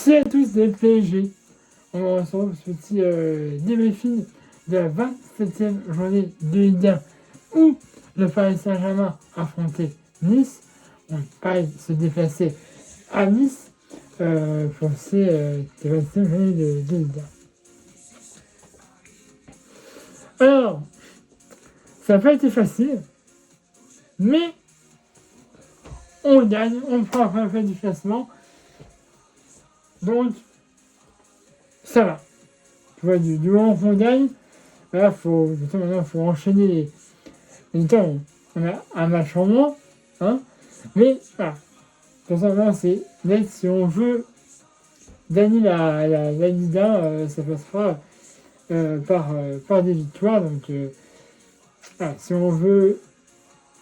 Salut à tous des PSG. On se retrouve pour ce petit débriefing de la 27e journée de Ligue 1 où le Paris Saint-Germain affrontait Nice. On pareil se déplacer à Nice pour ces 27e journée de Ligue 1. Alors, ça n'a pas été facile, mais on gagne, on prend après la fin du classement. Donc, ça va. Tu vois, du moment qu'on gagne, là, maintenant, faut enchaîner les temps. On a un match en moins, hein. Mais, voilà. Tout simplement, c'est net. Si on veut gagner la Ligue 1, ça passera par des victoires. Donc, voilà. Si on veut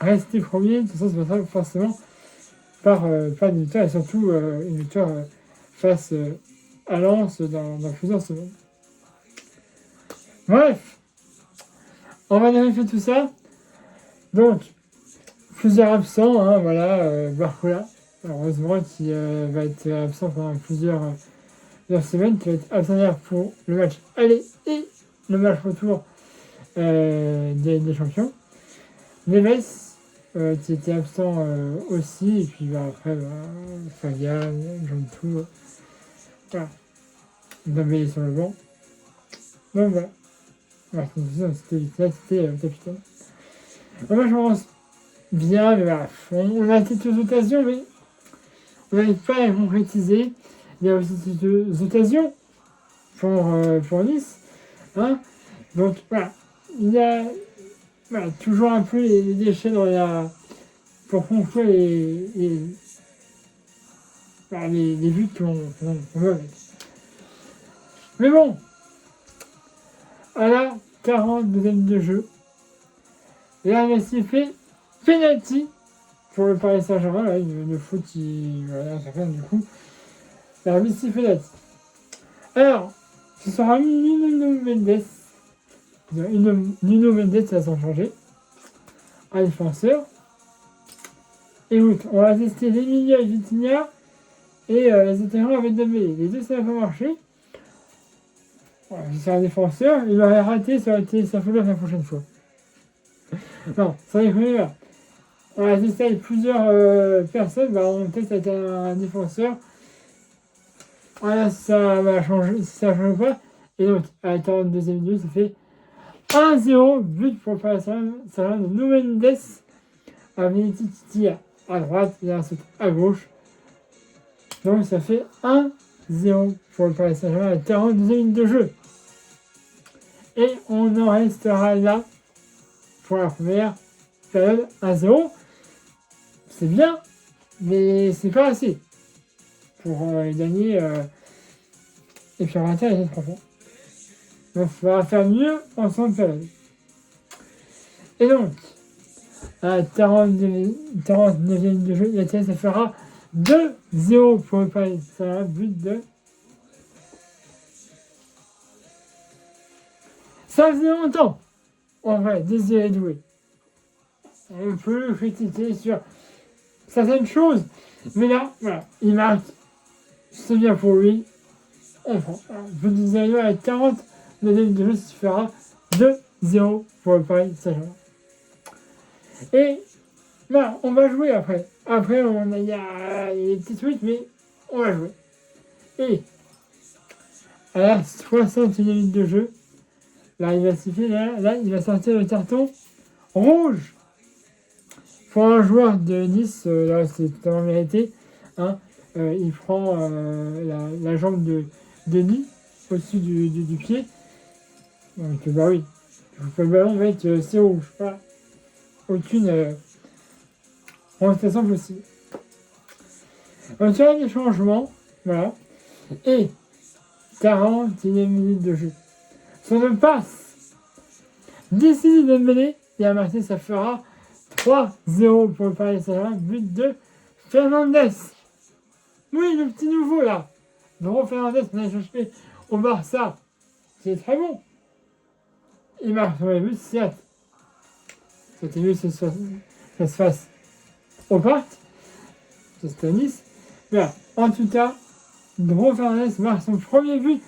rester premier, tout ça, ça passera forcément par des victoires. Et surtout, une victoire face à Lens dans plusieurs semaines. Bref, on va vérifier tout ça. Donc, plusieurs absents, hein, voilà, Barcola, heureusement, qui va être absent pendant plusieurs semaines, qui va être absent pour le match aller et le match retour des champions. Neves, qui était absent aussi, et puis après, Fabian, Jean-Tout, voilà, Dembélé sur le banc. Donc voilà. C'était le capitaine. Moi, je pense bien, mais voilà, on a quelques occasions, mais on n'arrive pas à les concrétiser. Il y a aussi quelques occasions pour Nice. Hein. Donc voilà, il y a toujours un peu les déchets pour conclure les buts qu'on veut mettre. Mais bon, à la 42e de jeu, là, Messi fait penalty pour le Paris Saint-Germain. Là, le foot, ça fait du coup. Là, Messi fait penalty. Alors, ce sera Nuno Mendes. Nuno Mendes, ça sans changer. Un défenseur. Écoute, on va tester les milieux avec Vitinha et les attaquants avec Dembélé. Les deux, ça n'a pas marché. Voilà, c'est un défenseur. Il aurait raté, ça aurait été sa faute la prochaine fois. Non, ça n'est pas. On a testé avec plusieurs personnes, on teste avec un défenseur. Voilà, ça va changer, si ça ne change pas. Et donc, à la 42e minute, ça fait 1-0, but pour le Paris Saint-Germain de Nuno Mendes. Vinicius Titi à droite et ensuite à gauche. Donc, ça fait 1-0 pour le Paris Saint-Germain à la 42e minute de jeu. Et on en restera là pour la première période 1-0. C'est bien, mais c'est pas assez pour gagner et puis rater les 3 points. Donc il faudra faire mieux en seconde période. Et donc, à la 49e de jeu, la TS ça fera 2-0 pour le Paris. C'est un but de... Ça faisait longtemps. En vrai, Désiré Doué. On peut le critiquer sur certaines choses. Mais là, voilà, il marque. C'est bien pour lui. On prend. Je disais à la 40 de jeu, ça fera 2-0 pour le Paris Saint-Germain. Et voilà, on va jouer après. Après, il y a des petits trucs, mais on va jouer. Et à la 61e minute de jeu, là, il va siffler, là, il va sortir le carton rouge. Pour un joueur de Nice, là c'est totalement mérité. Hein, il prend la jambe de Denis au-dessus du pied. Donc bah oui, le ballon va être c'est rouge. Voilà. Aucune contestation possible. On tient des changements. Voilà. Et 41e minute de jeu. Sur une passe décisive de Dembélé et à Marseille, ça fera 3-0 pour le Paris Saint-Germain, but de Fernandez. Oui, le petit nouveau là. Bruno Fernandez, on a cherché au Barça. C'est très bon. Il marque sur les buts, certes. C'était mieux que ça se fasse au parc. C'était à Nice. Mais là, en tout cas, Dro Fernandez marque son premier but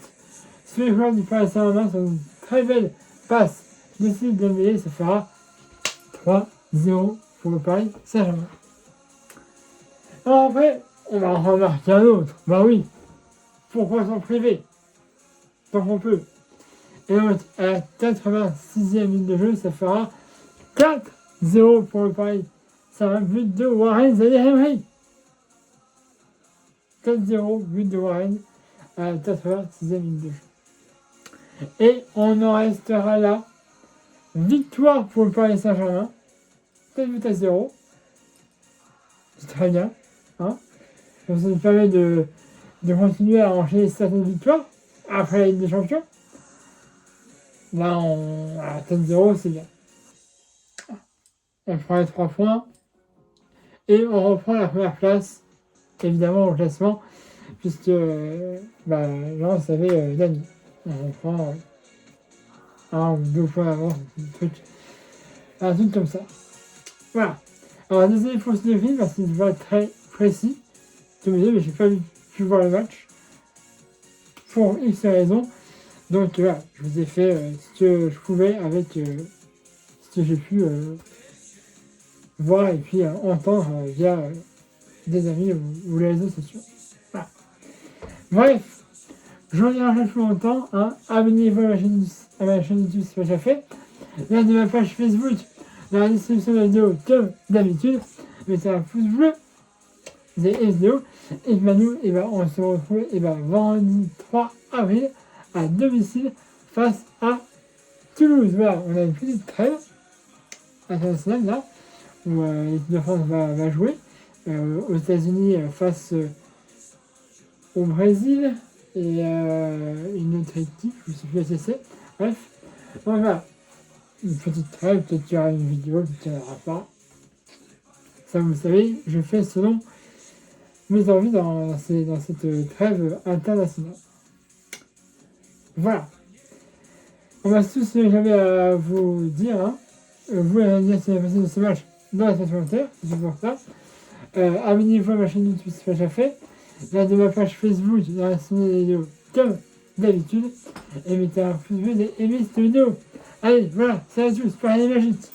sur les joueurs du Paris Saint-Germain sur une très belle passe décide de Dembélé. Ça fera 3-0 pour le Paris Saint-Germain. Alors après, on va en remarquer un autre. Bah oui, pourquoi s'en priver tant qu'on peut. Et donc, à la 86e minute de jeu, ça fera 4-0 pour le Paris. C'est un but de Warren Zaïre-Emery. 4-0, but de Warren à la 86e minute de jeu. Et on en restera là. Victoire pour le Paris Saint-Germain. 4-0. C'est très bien. Hein, ça nous permet de continuer à enchaîner certaines victoires après la Ligue des Champions. Là, à 4-0, c'est bien. On prend les 3 points et on reprend la première place, évidemment, au classement, puisque là, on savait gagner. On reprend 1 ou 2 points d'avance, un truc comme ça. Voilà. Alors, désolé pour ce film parce qu'il va être très précis. Mais j'ai pas pu voir le match pour X raisons. Donc voilà, je vous ai fait ce que je pouvais avec ce que j'ai pu voir et puis entendre via des amis ou les réseaux sociaux. Voilà. Bref, j'en ai un peu plus longtemps. Hein. Abonnez-vous à ma chaîne YouTube si ce n'est pas déjà fait. Là de ma page Facebook, dans la description de la vidéo, comme d'habitude, mettez un pouce bleu. Des vidéos. Et ben nous, on se retrouve vendredi 3 avril à domicile face à Toulouse. Voilà, on a une petite trêve internationale là, où l'équipe de France va jouer aux États-Unis face au Brésil et une autre équipe, je ne sais plus laquelle c'est. Bref, donc voilà, une petite trêve, peut-être qu'il y aura une vidéo, peut-être qu'il n'y en aura pas. Ça, vous savez, je fais selon mes envies dans cette trêve internationale. Voilà. On va tous ce que j'avais à vous dire. Hein. Vous allez dire si vous avez passé de ce match dans la section commentaire, c'est pour ça. Abonnez-vous à ma chaîne YouTube si ce n'est pas déjà fait. Là de ma page Facebook, dans la semaine des vidéos comme d'habitude. Et mettez un pouce bleu et aimez cette vidéo. Allez, voilà, salut à tous, Paris magique.